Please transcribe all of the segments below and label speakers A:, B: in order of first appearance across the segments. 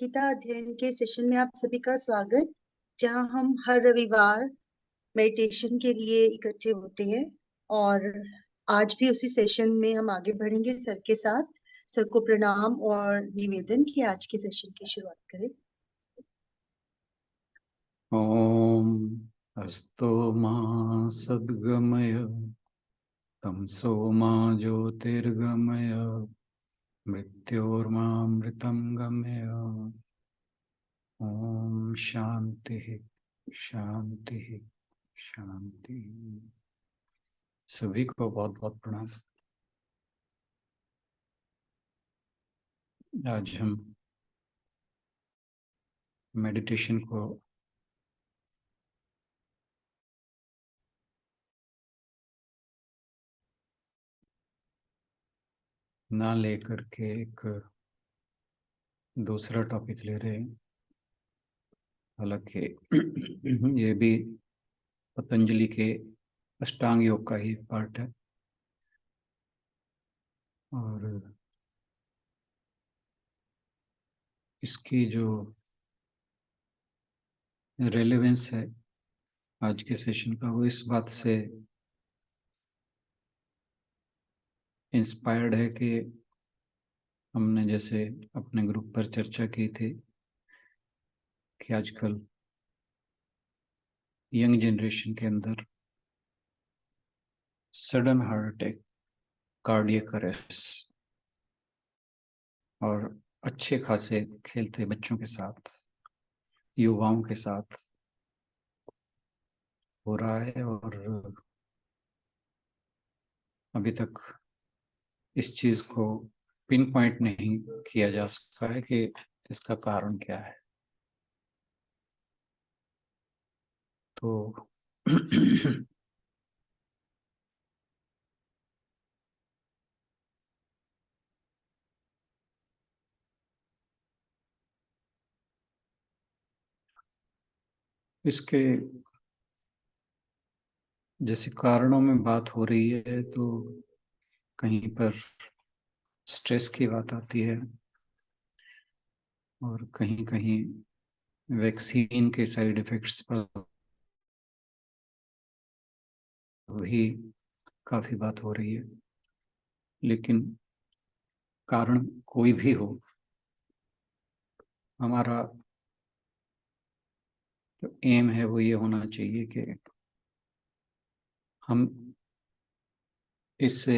A: गीता अध्ययन के सेशन में आप सभी का स्वागत। जहां हम हर रविवार मेडिटेशन के लिए इकट्ठे होते हैं और आज भी उसी सेशन में हम आगे बढ़ेंगे सर के साथ। सर को प्रणाम और निवेदन कि आज के सेशन की शुरुआत करें।
B: ओम अस्तो मा सद्गमय तमसो मा ज्योतिर्गमय मृत्योर्मामृतं गमय। ओम शांति शांति शांति। सभी को बहुत बहुत प्रणाम। आज हम मेडिटेशन को ना लेकर के एक दूसरा टॉपिक ले रहे हैं। हालांकि ये भी पतंजलि के अष्टांग योग का ही पार्ट है और इसकी जो रेलेवेंस है आज के सेशन का वो इस बात से इंस्पायर्ड है कि हमने जैसे अपने ग्रुप पर चर्चा की थी कि आजकल यंग जनरेशन के अंदर sudden heart attack, cardiac arrest और अच्छे खासे खेलते बच्चों के साथ, युवाओं के साथ हो रहा है और अभी तक इस चीज को पिन पॉइंट नहीं किया जा सका है कि इसका कारण क्या है। तो इसके जैसे कारणों में बात हो रही है तो कहीं पर स्ट्रेस की बात आती है और कहीं कहीं वैक्सीन के साइड इफेक्ट्स पर भी काफी बात हो रही है। लेकिन कारण कोई भी हो, हमारा जो एम है वो ये होना चाहिए कि हम इससे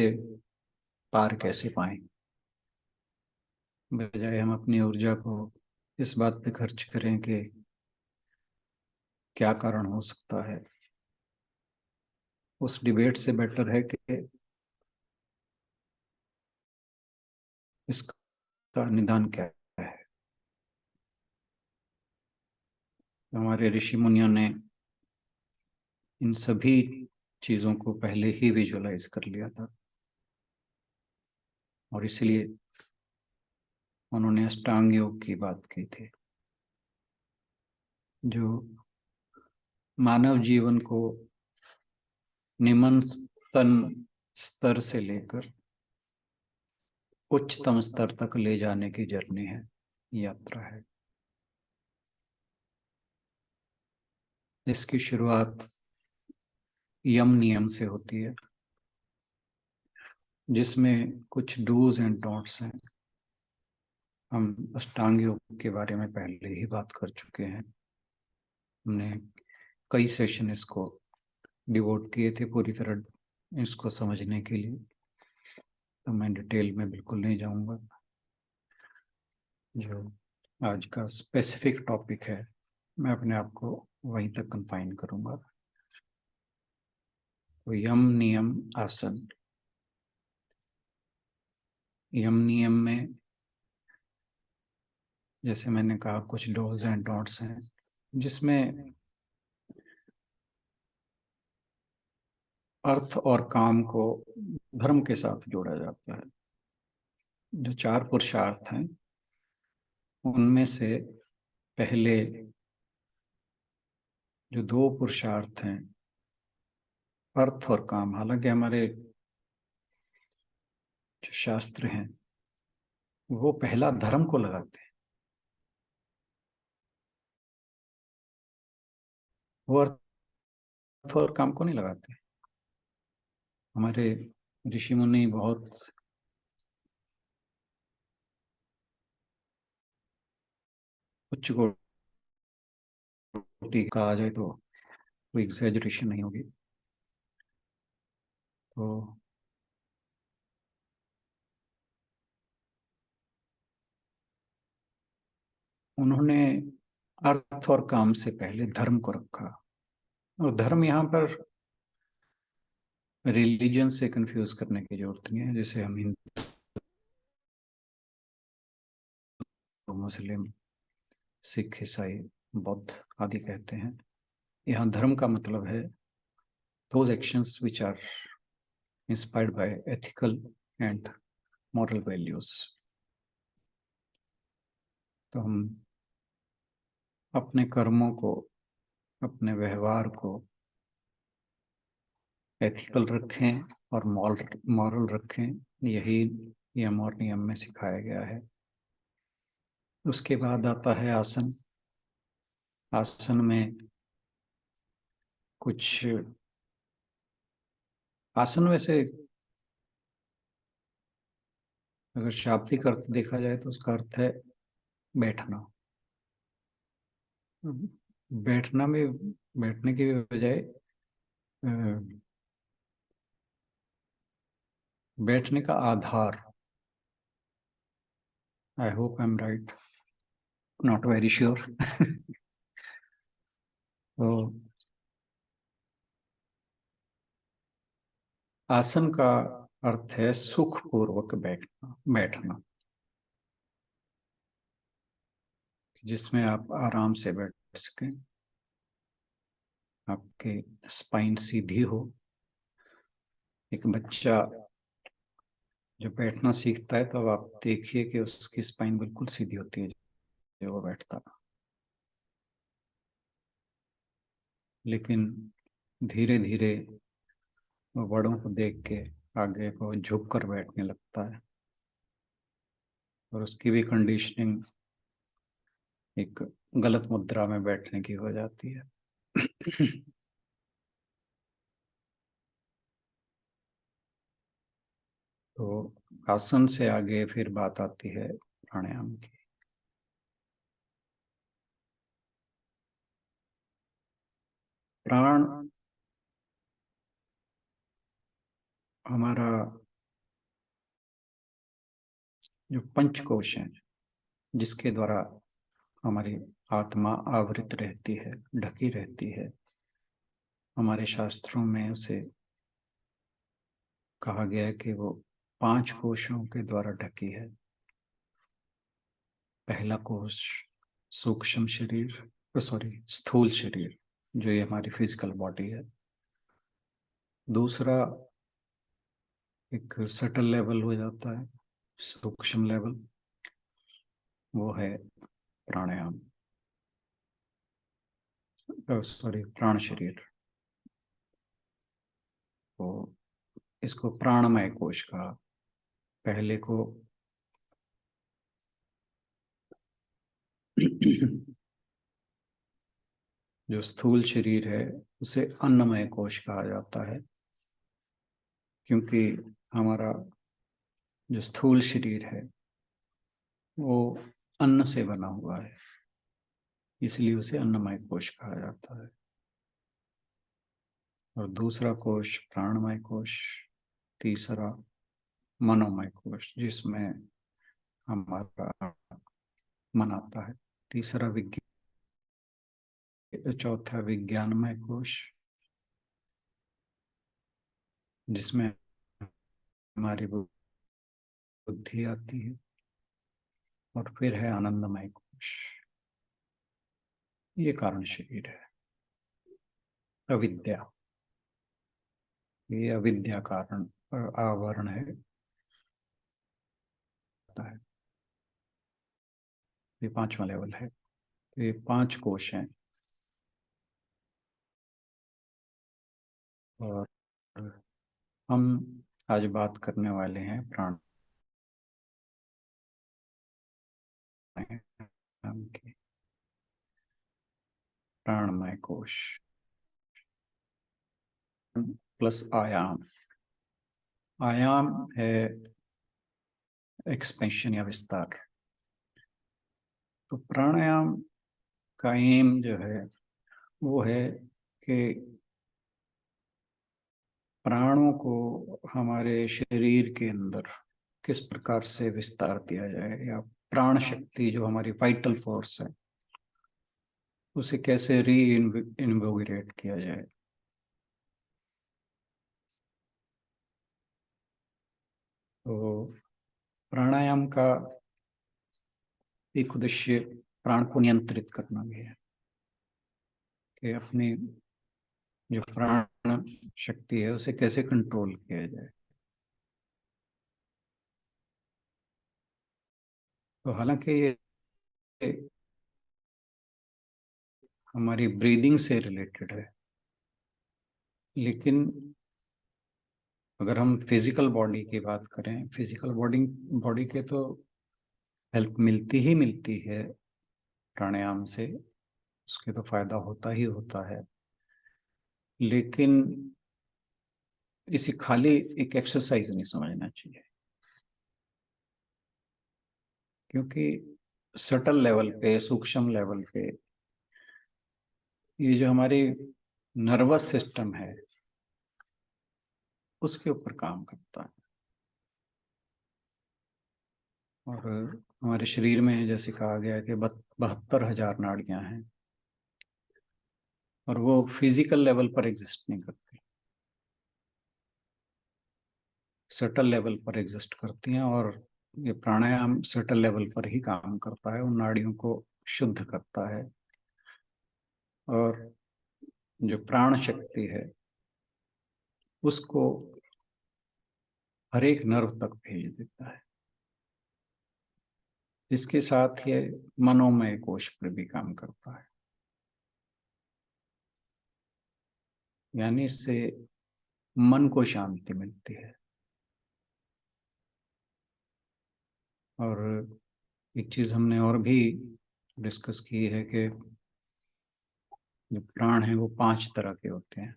B: पार कैसे पाएं, बजाय हम अपनी ऊर्जा को इस बात पे खर्च करें कि क्या कारण हो सकता है। उस डिबेट से बेटर है कि इसका निदान क्या है। हमारे ऋषि मुनियों ने इन सभी चीजों को पहले ही विजुअलाइज कर लिया था और इसलिए उन्होंने अष्टांग योग की बात की थी जो मानव जीवन को निम्नतम स्तर से लेकर उच्चतम स्तर तक ले जाने की जर्नी है, यात्रा है। इसकी शुरुआत यम नियम से होती है जिसमें कुछ डूज एंड डोंट्स हैं। हम अष्टांग योग के बारे में पहले ही बात कर चुके हैं। हमने कई सेशन इसको डिवोट किए थे पूरी तरह इसको समझने के लिए, तो मैं डिटेल में बिल्कुल नहीं जाऊंगा। जो आज का स्पेसिफिक टॉपिक है मैं अपने आप को वहीं तक कंफाइन करूंगा। तो यम नियम आसन। यम नियम में जैसे मैंने कहा कुछ डोज एंड डोंट्स हैं जिसमें अर्थ और काम को धर्म के साथ जोड़ा जाता है। जो 4 पुरुषार्थ हैं उनमें से पहले जो 2 पुरुषार्थ हैं अर्थ और काम, हालांकि हमारे जो शास्त्र हैं वो पहला धर्म को लगाते हैं वो अर्थ और काम को नहीं लगाते। हमारे ऋषि मुनि बहुत उच्च कोटि का आ जाए तो कोई एग्जैजरेशन नहीं होगी। तो उन्होंने अर्थ और काम से पहले धर्म को रखा। और धर्म यहाँ पर रिलीजन से कंफ्यूज करने की जरूरत नहीं है, जैसे हम हिंदू, मुस्लिम, सिख, ईसाई, बौद्ध आदि कहते हैं। यहाँ धर्म का मतलब है those actions which are inspired by ethical and moral values। तो हम अपने कर्मों को, अपने व्यवहार को एथिकल रखें और मॉरल रखें, यही यम और नियम में सिखाया गया है। उसके बाद आता है आसन। आसन में कुछ आसन वैसे अगर शाब्दिक अर्थ देखा जाए तो उसका अर्थ है बैठना। बैठना में बैठने की बजाय बैठने का आधार, I hope I am right, not very sure. तो आसन का अर्थ है सुखपूर्वक बैठना, जिसमें आप आराम से बैठ सकें, आपके स्पाइन सीधी हो। एक बच्चा जब बैठना सीखता है तो अब आप देखिए कि उसकी स्पाइन बिल्कुल सीधी होती है जब वो बैठता। लेकिन धीरे धीरे वो बड़ों को देख के आगे को झुक कर बैठने लगता है, और उसकी भी कंडीशनिंग एक गलत मुद्रा में बैठने की हो जाती है। तो आसन से आगे फिर बात आती है प्राणायाम की। प्राण हमारा जो पंचकोश है, जिसके द्वारा हमारी आत्मा आवृत रहती है, ढकी रहती है, हमारे शास्त्रों में उसे कहा गया है कि वो 5 कोशों के द्वारा ढकी है। पहला कोश सूक्ष्म शरीर, सॉरी स्थूल शरीर, जो ये हमारी फिजिकल बॉडी है। दूसरा एक सटल लेवल हो जाता है, सूक्ष्म लेवल, वो है प्राणायाम, सॉरी प्राण शरीर। तो इसको प्राणमय कोश कहा। पहले को जो स्थूल शरीर है उसे अन्नमय कोश कहा जाता है, क्योंकि हमारा जो स्थूल शरीर है वो अन्न से बना हुआ है, इसलिए उसे अन्नमय कोश कहा जाता है। और दूसरा कोश प्राणमय कोश, तीसरा मनोमय कोश, जिसमें हमारा मन आता है, तीसरा चौथा विज्ञानमय कोश, जिसमें हमारी बुद्धि आती है, और फिर है आनंदमय कोश। ये कारण शरीर है। अविद्या, ये अविद्या कारण आवरण है। ये 5वां लेवल है। ये 5 कोश हैं। और हम आज बात करने वाले हैं प्राणायाम की। प्राणमय कोश, प्लस आयाम। आयाम है एक्सपेंशन या विस्तार। तो प्राणायाम का एम जो है वो है कि प्राणों को हमारे शरीर के अंदर किस प्रकार से विस्तार दिया जाए, या प्राण शक्ति जो हमारी वाइटल फोर्स है उसे कैसे री इन्वोगरेट किया जाए। तो प्राणायाम का एक उद्देश्य प्राण को नियंत्रित करना भी है, कि अपनी जो प्राण शक्ति है उसे कैसे कंट्रोल किया जाए। तो हालांकि ये हमारी ब्रीदिंग से रिलेटेड है, लेकिन अगर हम फिजिकल बॉडी की बात करें, फिजिकल बॉडी के तो हेल्प मिलती ही मिलती है प्राणायाम से, उसके तो फायदा होता ही होता है। लेकिन इसे खाली एक एक्सरसाइज नहीं समझना चाहिए, क्योंकि सटल लेवल पे, सूक्ष्म लेवल पे ये जो हमारी नर्वस सिस्टम है उसके ऊपर काम करता है। और हमारे शरीर में जैसे कहा गया है कि 72,000 नाड़ियां हैं, और वो फिजिकल लेवल पर एग्जिस्ट नहीं करती, सटल लेवल पर एग्जिस्ट करती हैं। और ये प्राणायाम सटल लेवल पर ही काम करता है, उन नाड़ियों को शुद्ध करता है और जो प्राण शक्ति है उसको हर एक नर्व तक भेज देता है। इसके साथ ये मनोमय कोश पर भी काम करता है, यानी इससे मन को शांति मिलती है। और एक चीज हमने और भी डिस्कस की है कि जो प्राण है वो 5 तरह के होते हैं।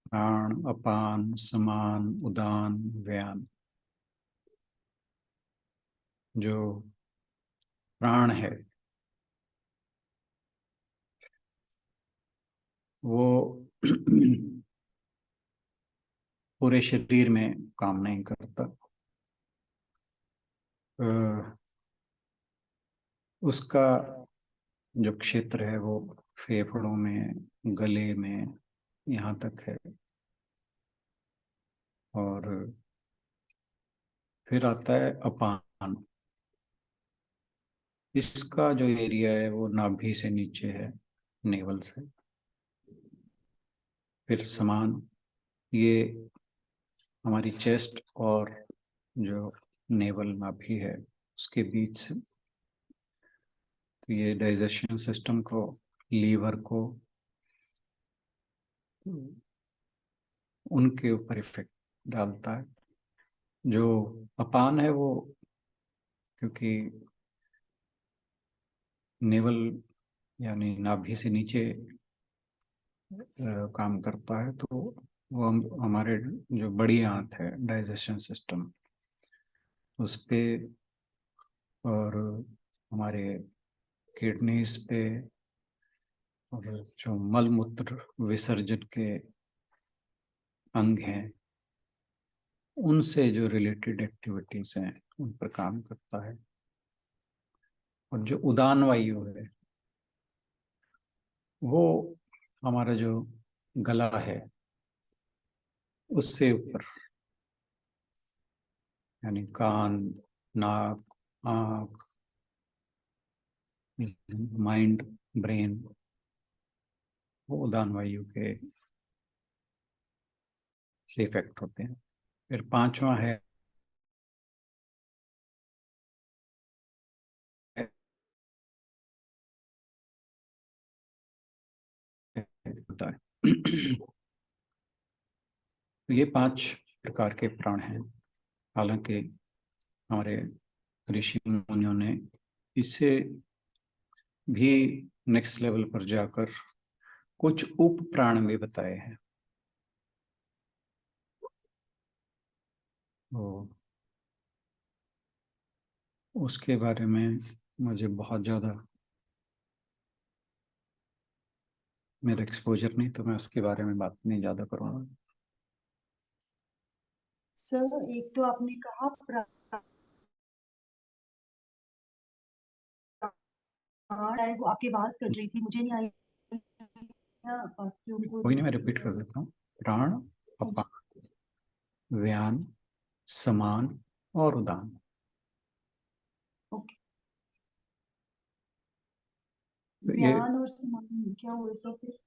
B: प्राण, अपान, समान, उदान, व्यान। जो प्राण है वो पूरे शरीर में काम नहीं करता। उसका जो क्षेत्र है वो फेफड़ों में, गले में, यहाँ तक है। और फिर आता है अपान। इसका जो एरिया है वो नाभि से नीचे है, नेवल से। फिर समान, ये हमारी चेस्ट और जो नेवल नाभि है उसके बीच से। तो ये डाइजेशन सिस्टम को, लीवर को, उनके ऊपर इफेक्ट डालता है। जो अपान है वो, क्योंकि नेवल यानी नाभि से नीचे काम करता है, तो वो हमारे जो बड़ी आंत है, डाइजेशन सिस्टम, उस पे और हमारे किडनीज पे, और जो मल मूत्र विसर्जन के अंग हैं उनसे जो रिलेटेड एक्टिविटीज हैं उन पर काम करता है। और जो उदान वायु है वो हमारा जो गला है उससे ऊपर, यानी कान, नाक, आँख, माइंड, ब्रेन, वो उदान वायु के से इफेक्ट होते हैं। फिर पांचवा है होता है। ये 5 प्रकार के प्राण हैं। हालांकि हमारे ऋषि मुनियों ने इससे भी नेक्स्ट लेवल पर जाकर कुछ उप प्राण भी बताए हैं। तो उसके बारे में मुझे बहुत ज़्यादा मेरा एक्सपोजर नहीं, तो मैं उसके बारे में बात नहीं ज़्यादा करूँगा।
A: सर एक तो आपने कहा प्राण है, वो आपकी आवाज कट रही थी, मुझे नहीं आई बाकी उनको।
B: कोई नहीं, मैं रिपीट कर देता हूँ। प्राण, अपान, व्यान, समान और उदान।
A: ओके,
B: ये
A: ज्ञान और समान क्या हुआ सर फिर?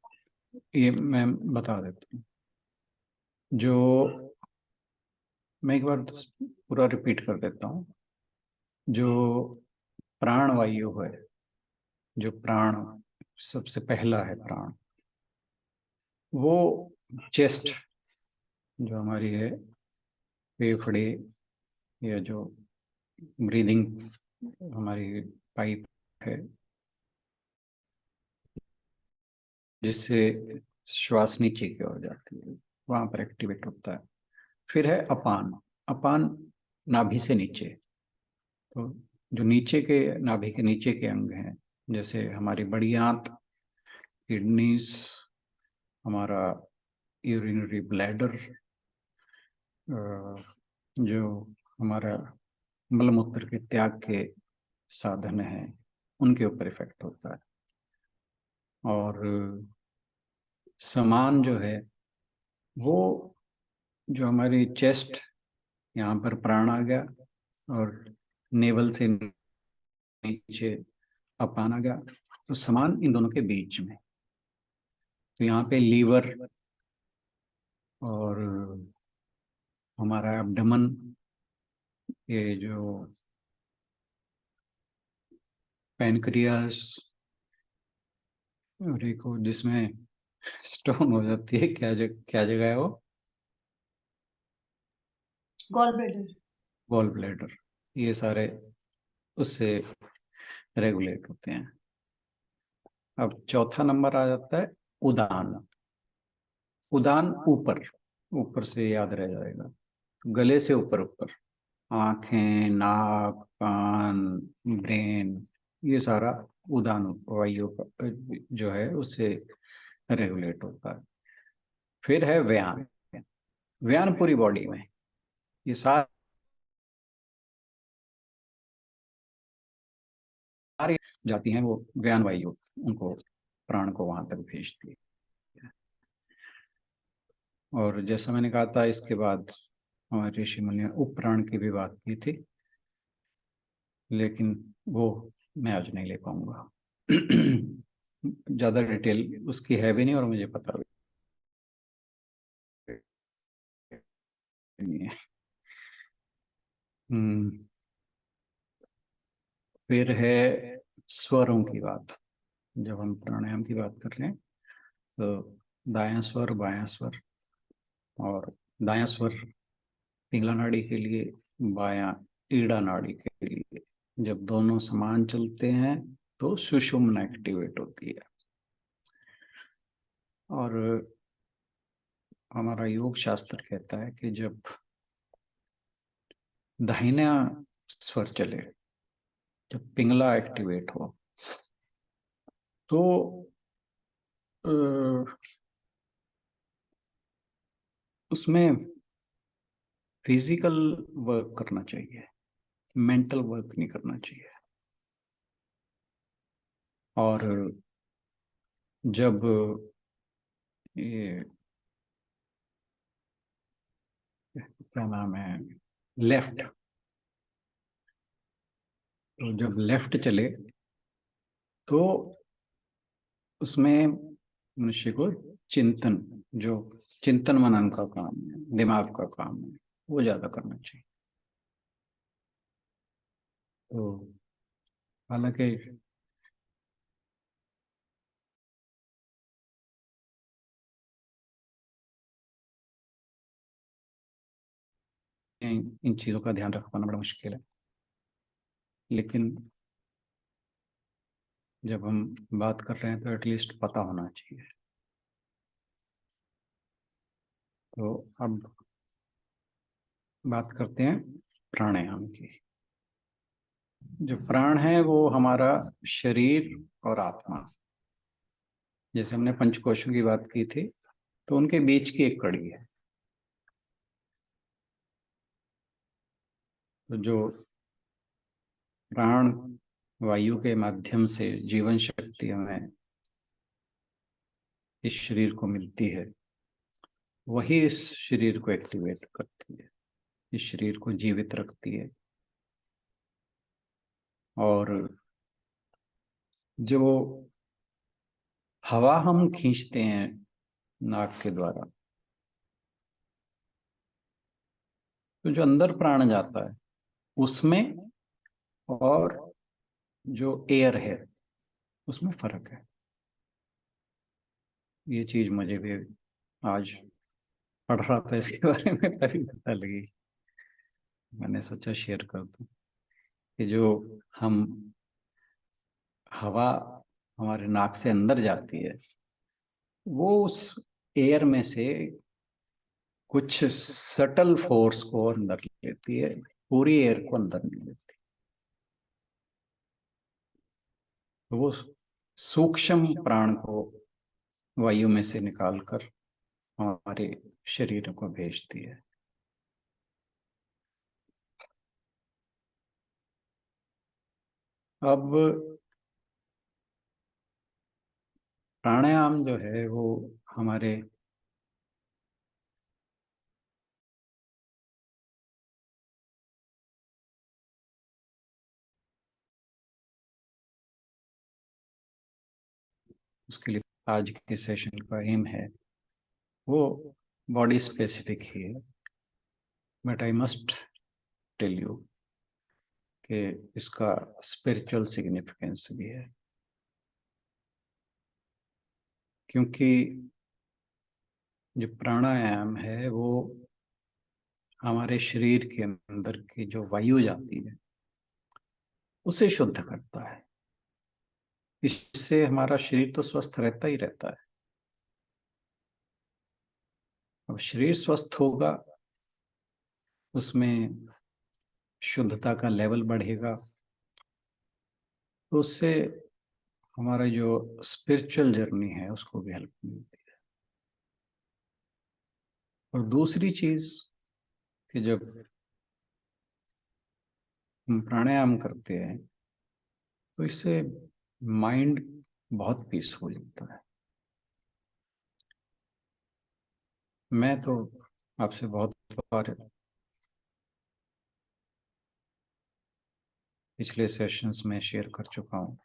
B: ये मैं बता देता हूँ। जो मैं एक बार पूरा रिपीट कर देता हूँ। जो प्राण वायु है, जो प्राण सबसे पहला है प्राण, वो चेस्ट जो हमारी है, फेफड़े, या जो ब्रीदिंग हमारी पाइप है जिससे श्वास नीचे की ओर जाती है, वहां पर एक्टिवेट होता है। फिर है अपान। अपान नाभि से नीचे। तो जो नीचे के नाभि के नीचे के अंग हैं, जैसे हमारी बड़ी आंत, किडनीज, हमारा यूरिनरी ब्लैडर, जो हमारा मलमूत्र के त्याग के साधन हैं, उनके ऊपर इफेक्ट होता है। और समान जो है, वो जो हमारी चेस्ट, यहाँ पर प्राण आ गया, और नेवल से नीचे अपान आ गया, तो समान इन दोनों के बीच में। तो यहाँ पे लीवर और हमारा एब्डोमेन, ये जो पैनक्रियास, और एक वो जिसमें स्टोन हो जाती है, क्या जगह है वो?
A: Gall bladder.
B: Gall bladder. ये सारे उससे रेगुलेट होते हैं। अब चौथा नंबर आ जाता है उदान। उदान ऊपर, ऊपर से याद रह जाएगा, गले से ऊपर ऊपर, आंखें, नाक, कान, ब्रेन, ये सारा उदान वायु जो है उससे रेगुलेट होता है। फिर है व्यान। व्यान पूरी बॉडी में, ये सारी जाती हैं, वो व्यान वायु उनको, प्राण को वहां तक भेजती है। और जैसा मैंने कहा था, इसके बाद हमारे ऋषि मुनि ने उपप्राण की भी बात की थी, लेकिन वो मैं आज नहीं ले पाऊंगा। ज्यादा डिटेल उसकी है भी नहीं, और मुझे पता भी नहीं है। हम्म, फिर है स्वरों की बात। जब हम प्राणायाम की बात कर रहे हैं, तो दायां स्वर, बायां स्वर, और दायां स्वर पिंगला नाड़ी के लिए, बायां ईड़ा नाड़ी के लिए, जब दोनों समान चलते हैं तो सुषुम्ना एक्टिवेट होती है। और हमारा योग शास्त्र कहता है कि जब दाहिना स्वर चले, जब पिंगला एक्टिवेट हो, तो अ, उसमें फिजिकल वर्क करना चाहिए, मेंटल वर्क नहीं करना चाहिए। और जब ये क्या नाम है, लेफ्ट, तो जब लेफ्ट चले, तो उसमें मनुष्य को चिंतन, जो चिंतन मनन का काम है, दिमाग का काम है, वो ज्यादा करना चाहिए। तो हालांकि इन चीजों का ध्यान रख पाना बड़ा मुश्किल है, लेकिन जब हम बात कर रहे हैं तो एटलीस्ट पता होना चाहिए। तो अब बात करते हैं प्राणायाम की। जो प्राण है वो हमारा शरीर और आत्मा, जैसे हमने पंचकोशों की बात की थी, तो उनके बीच की एक कड़ी है। तो जो प्राण वायु के माध्यम से जीवन शक्ति हमें इस शरीर को मिलती है, वही इस शरीर को एक्टिवेट करती है, इस शरीर को जीवित रखती है। और जो हवा हम खींचते हैं नाक के द्वारा, तो जो अंदर प्राण जाता है उसमें और जो एयर है उसमें फर्क है। ये चीज मुझे भी आज पढ़ रहा था इसके बारे में, तभी पता लगी, मैंने सोचा शेयर कर दूं कि जो हम हवा हमारे नाक से अंदर जाती है, वो उस एयर में से कुछ सटल फोर्स को अंदर लेती है, पूरी एयर को अंदर नहीं लेती। तो वो सूक्ष्म प्राण को वायु में से निकालकर हमारे शरीर को भेजती है। अब प्राणायाम जो है वो हमारे उसके लिए आज के सेशन का एम है वो बॉडी स्पेसिफिक ही है, but I must tell you कि इसका स्पिरिचुअल सिग्निफिकेंस भी है। क्योंकि जो प्राणायाम है वो हमारे शरीर के अंदर की जो वायु जाती है उसे शुद्ध करता है। इससे हमारा शरीर तो स्वस्थ रहता ही रहता है। अब शरीर स्वस्थ होगा, उसमें शुद्धता का लेवल बढ़ेगा, तो उससे हमारा जो स्पिरिचुअल जर्नी है उसको भी हेल्प मिलती है। और दूसरी चीज कि जब हम प्राणायाम करते हैं तो इससे माइंड बहुत पीसफुल होता है। मैं तो आपसे बहुत बार पिछले सेशंस में शेयर कर चुका हूँ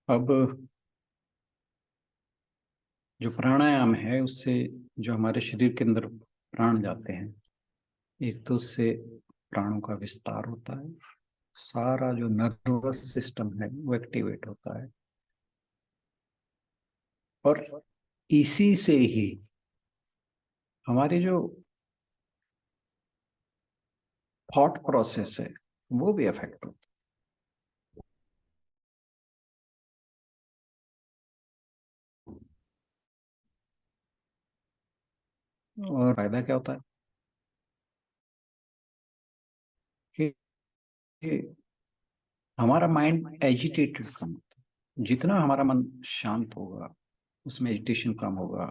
B: अब जो प्राणायाम है उससे जो हमारे शरीर के अंदर प्राण जाते हैं, एक तो उससे प्राणों का विस्तार होता है, सारा जो नर्वस सिस्टम है वो एक्टिवेट होता है, और इसी से ही हमारी जो थॉट प्रोसेस है वो भी अफेक्ट होता है। और फायदा क्या होता है कि हमारा माइंड एजिटेटेड कम होता है। जितना हमारा मन शांत होगा, उसमें एजिटेशन कम होगा,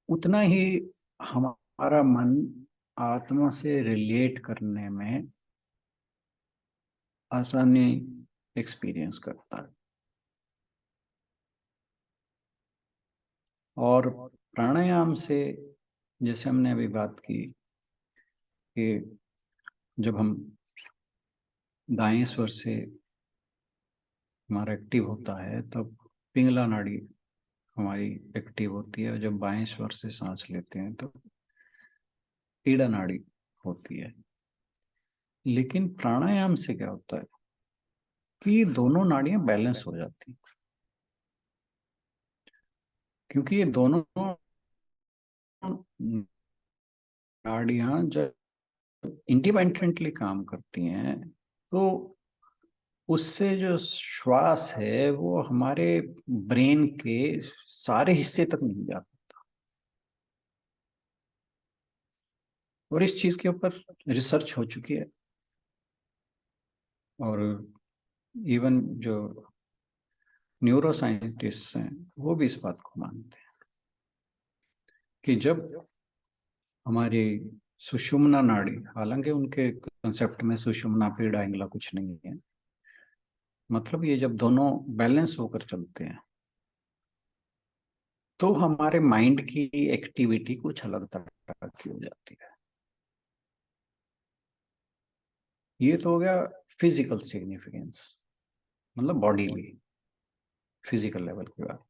B: उतना ही हमारा मन आत्मा से रिलेट करने में आसानी एक्सपीरियंस करता है। और प्राणायाम से, जैसे हमने अभी बात की कि जब हम दाएं स्वर से हमारा एक्टिव होता है तब पिंगला नाड़ी हमारी एक्टिव होती है, और जब बाएं स्वर से सांस लेते हैं तो ईड़ा नाड़ी होती है। लेकिन प्राणायाम से क्या होता है कि दोनों नाड़ियां बैलेंस हो जाती हैं। क्योंकि ये दोनों नाड़ियां जब इंडिपेंडेंटली काम करती हैं तो उससे जो श्वास है वो हमारे ब्रेन के सारे हिस्से तक नहीं जाता। और इस चीज के ऊपर रिसर्च हो चुकी है, और इवन जो न्यूरो साइंटिस्ट हैं वो भी इस बात को मानते हैं कि जब हमारी सुषुम्ना नाड़ी, हालांकि उनके कंसेप्ट में सुषुम्ना पीड़ा इंगला कुछ नहीं है, मतलब ये जब दोनों बैलेंस होकर चलते हैं तो हमारे माइंड की एक्टिविटी कुछ अलग तरह की हो जाती है। ये तो हो गया फिजिकल सिग्निफिकेंस, मतलब बॉडीली फिजिकल लेवल की बात।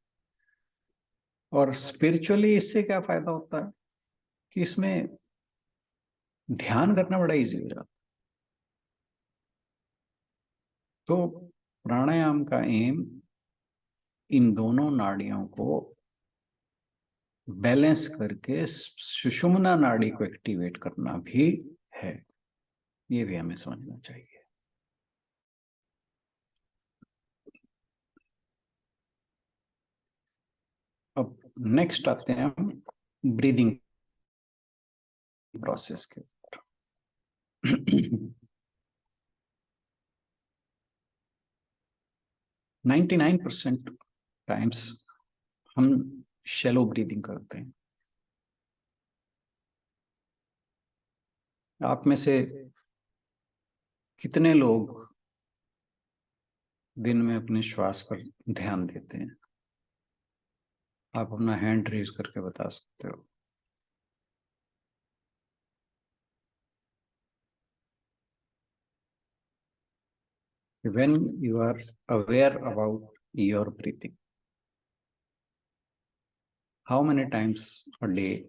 B: और स्पिरिचुअली इससे क्या फायदा होता है कि इसमें ध्यान करना बड़ा इजी हो जाता है। तो प्राणायाम का एम इन दोनों नाड़ियों को बैलेंस करके सुषुम्ना नाड़ी को एक्टिवेट करना भी है, ये भी हमें समझना चाहिए। अब नेक्स्ट आते हैं हम ब्रीदिंग प्रोसेस के ऊपर। 99% टाइम्स हम शैलो ब्रीदिंग करते हैं। आप में से कितने लोग दिन में अपने श्वास पर ध्यान देते हैं? आप अपना हैंड रेज करके बता सकते हो। When you are aware about your breathing, how many times a day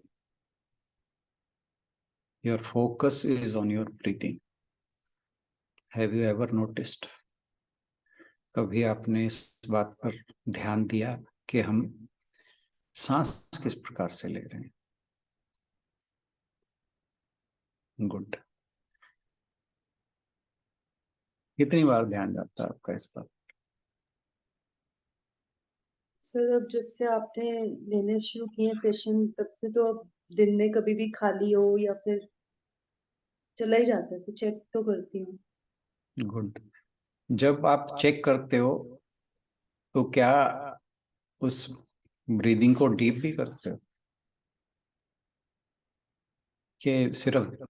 B: your focus is on your breathing? Have you ever noticed? कभी आपने इस बात पर ध्यान दिया कि हम सांस किस प्रकार से ले रहे हैं? गुड। कितनी बार ध्यान जाता है आपका इस पर?
A: सर अब जब से आपने लेने शुरू किए सेशन तब से तो अब दिन में कभी भी खाली हो या फिर चला ही जाता है, चेक तो करती हूँ।
B: गुड। जब आप चेक करते हो तो क्या उस ब्रीदिंग को डीप भी करते हो कि सिर्फ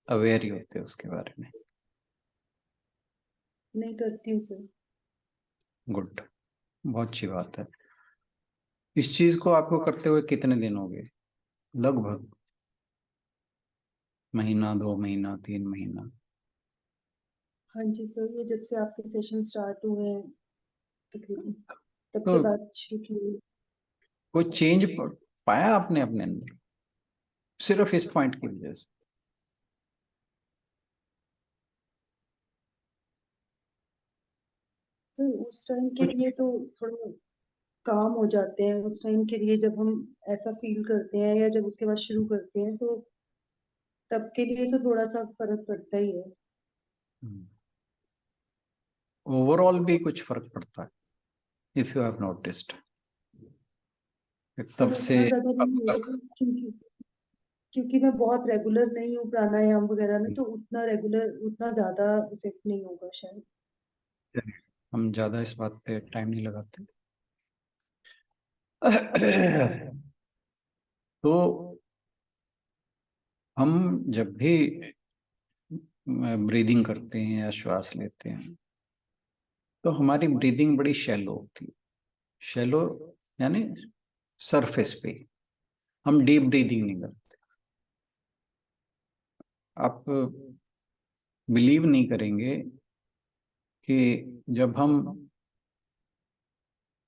B: अवेयर ही होते हो उसके बारे में?
A: नहीं करती हूँ सर।
B: गुड, बहुत अच्छी बात है। इस चीज को आपको करते हुए कितने दिन हो गए? लगभग महीना, 2 महीना, 3 महीना?
A: हाँ जी सर, ये जब से आपके सेशन स्टार्ट हुए हैं तकरीबन तब
B: तो
A: के बाद शुरू की।
B: कोई चेंज पाया आपने अपने अंदर सिर्फ इस पॉइंट की वजह से?
A: तो उस टाइम के
B: कुछ
A: लिए तो थोड़ा काम हो जाते हैं, उस टाइम के लिए जब हम ऐसा फील करते हैं या जब उसके बाद शुरू करते हैं तो तब के लिए तो थोड़ा सा फर्क पड़ता ही है।
B: ओवरऑल भी कुछ फर्क पड़ता है, इफ यू हैव नोटिस्ड? तब
A: सर
B: से
A: उतना ज्यादा
B: अब
A: नहीं
B: तक?
A: होगा क्योंकि क्योंकि मैं बहुत रेगुलर नहीं हूँ प्राणायाम वगैरह में, तो उतना रेगुलर उतना ज्यादा इफेक्ट नहीं होगा शायद।
B: हम ज्यादा इस बात पे टाइम नहीं लगाते। तो हम जब भी ब्रीदिंग करते हैं या श्वास लेते हैं तो हमारी ब्रीदिंग बड़ी शैलो होती है। शैलो यानी सरफेस पे, हम डीप ब्रीदिंग नहीं करते। आप बिलीव नहीं करेंगे कि जब हम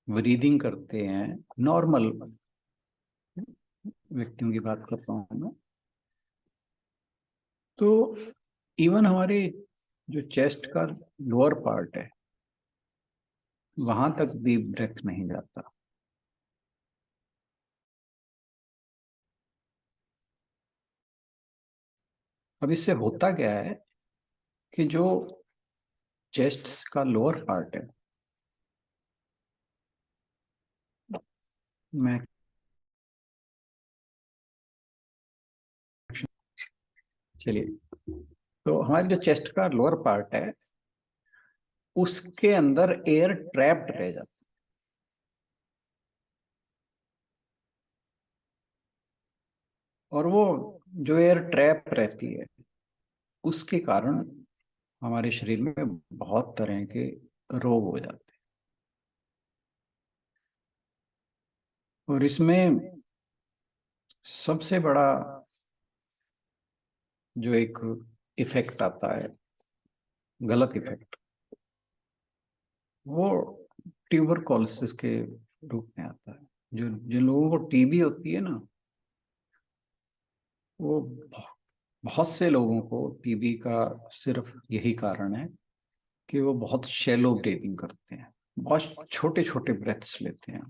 B: ब्रीदिंग करते हैं, नॉर्मल व्यक्तियों की बात करता हूँ मैं, तो इवन हमारे जो चेस्ट का लोअर पार्ट है वहां तक भी ब्रेथ नहीं जाता। अब इससे होता क्या है कि जो चेस्ट का लोअर पार्ट है, मैं चलिए, तो हमारी जो चेस्ट का लोअर पार्ट है उसके अंदर एयर ट्रैप्ड रह जाता है, और वो जो एयर ट्रैप रहती है उसके कारण हमारे शरीर में बहुत तरह के रोग हो जाते हैं। और इसमें सबसे बड़ा जो एक इफेक्ट आता है, गलत इफेक्ट, वो ट्यूबरकुलोसिस के रूप में आता है। जो जिन लोगों को टीबी होती है ना, वो बहुत से लोगों को टीबी का सिर्फ यही कारण है कि वो बहुत शैलो ब्रीदिंग करते हैं, बहुत छोटे छोटे ब्रेथ्स लेते हैं।